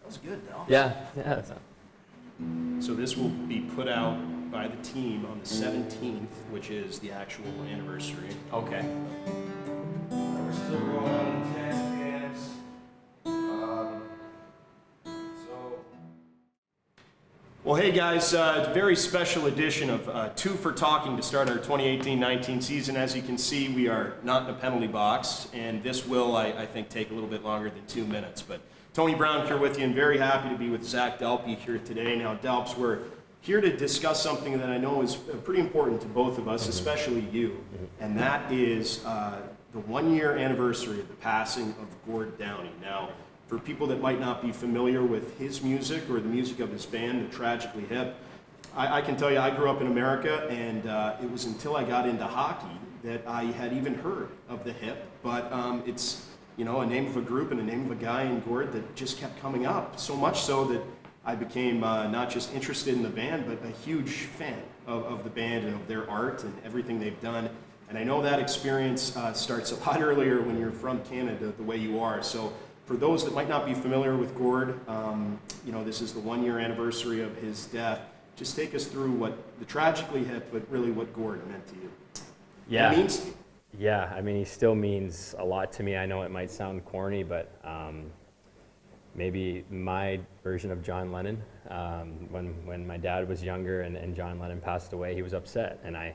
was good, though. Yeah. So this will be put out by the team on the 17th, which is the actual anniversary. Okay. We're still going on the test camps. Well, hey guys, very special edition of Two for Talking to start our 2018-19 season. As you can see, we are not in a penalty box, and this will, I think, take a little bit longer than 2 minutes. But Tony Brown here with you, and very happy to be with Zach Dalpe here today. Now, Dalps, we're here to discuss something that I know is pretty important to both of us, especially you, and that is the 1-year anniversary of the passing of Gord Downie. Now, for people that might not be familiar with his music or the music of his band, the Tragically Hip, I can tell you I grew up in America, and it was until I got into hockey that I had even heard of the Hip. But it's, you know, a name of a group and a name of a guy in Gord that just kept coming up, so much so that I became not just interested in the band, but a huge fan of the band and of their art and everything they've done. And I know that experience starts a lot earlier when you're from Canada, the way you are. So for those that might not be familiar with Gord, you know, this is the 1-year anniversary of his death. Just take us through what the Tragically Hip, but really what Gord meant to you. Yeah. What it means to you. Yeah, I mean, he still means a lot to me. I know it might sound corny, but maybe my version of John Lennon. When my dad was younger and John Lennon passed away, he was upset, and I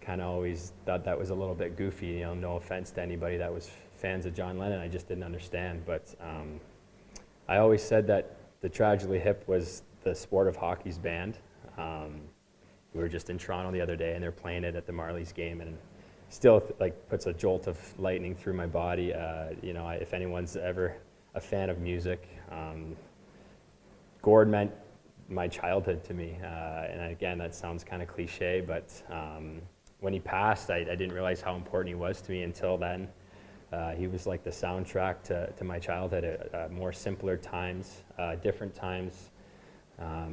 kind of always thought that was a little bit goofy. You know, no offense to anybody that was fans of John Lennon, I just didn't understand. But I always said that the Tragically Hip was the Sport of Hockey's band. We were just in Toronto the other day, and they're playing it at the Marlies game, and still like puts a jolt of lightning through my body. You know, if anyone's ever a fan of music, Gord meant my childhood to me. And again, that sounds kind of cliche, but when he passed, I didn't realize how important he was to me until then. He was like the soundtrack to my childhood, more simpler times, different times.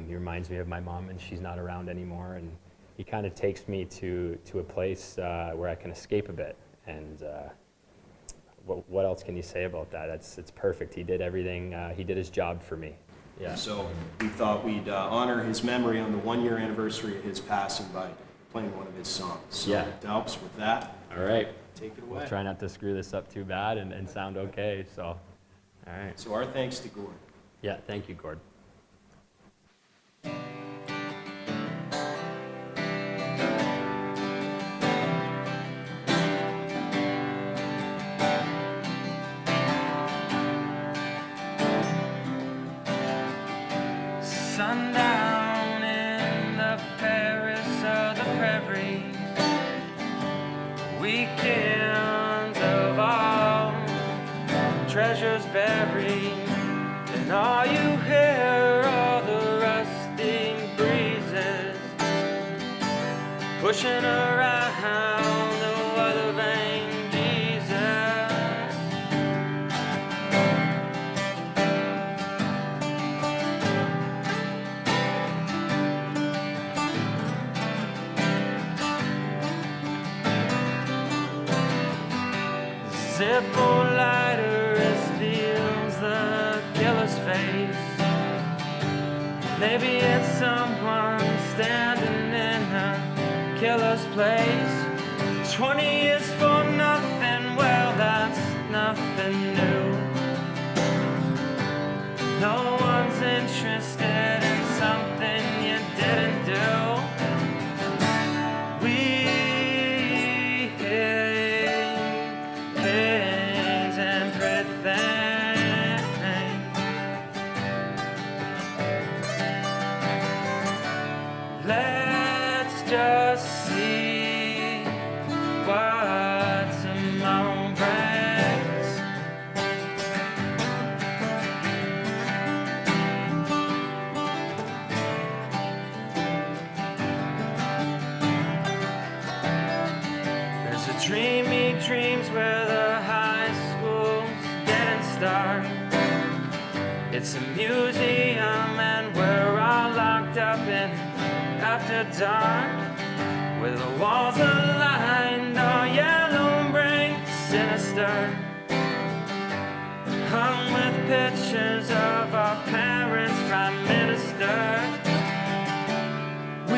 He reminds me of my mom, and she's not around anymore. And he kind of takes me to a place where I can escape a bit. And what else can you say about that? It's perfect. He did everything. He did his job for me. Yeah. So we thought we'd honor his memory on the 1-year anniversary of his passing by playing one of his songs. So, Yeah. Dalps, with that, All right. take it away. We'll try not to screw this up too bad and sound okay. So, all right. So our thanks to Gord. Yeah, thank you, Gord. Sundown in the Paris of the prairie, weekends of all, treasures buried, and all you hear are the rusting breezes pushing around the weather vane Jesus. Zippo lighter steals the killer's face. Maybe it's someone standing in a killer's place. 20 years for nothing, well, that's nothing new. No one's interested in something you didn't do. We things and pretty things. Let's just see what tomorrow brings. There's a dreamy dreams where the high school's getting start. It's a museum and we're all locked up in after dark, where the walls are lined, all yellow brick sinister, hung with pictures of of our parents' prime minister. We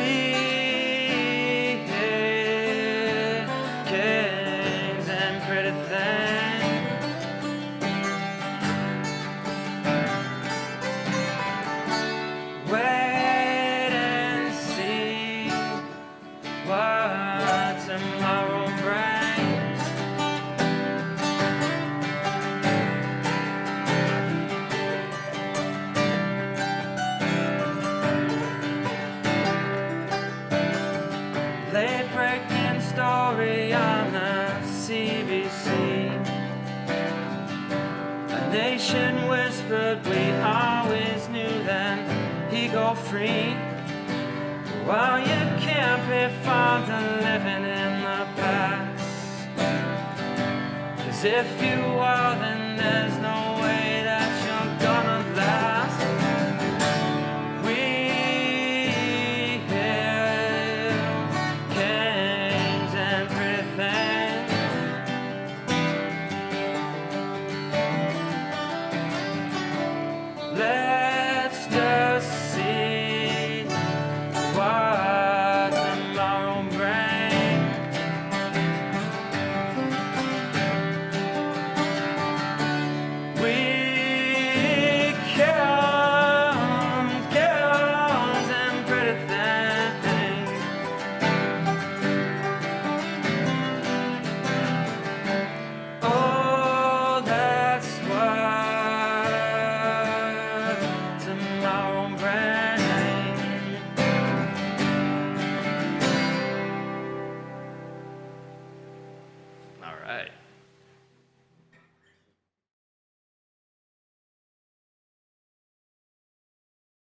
hate kings and pretty things. Wait and see what tomorrow brings. Late-breaking story on the CBC. A nation whispered we always knew then he'd go free. Well, you can't be fond of living in the past, 'cause if you are, then there's no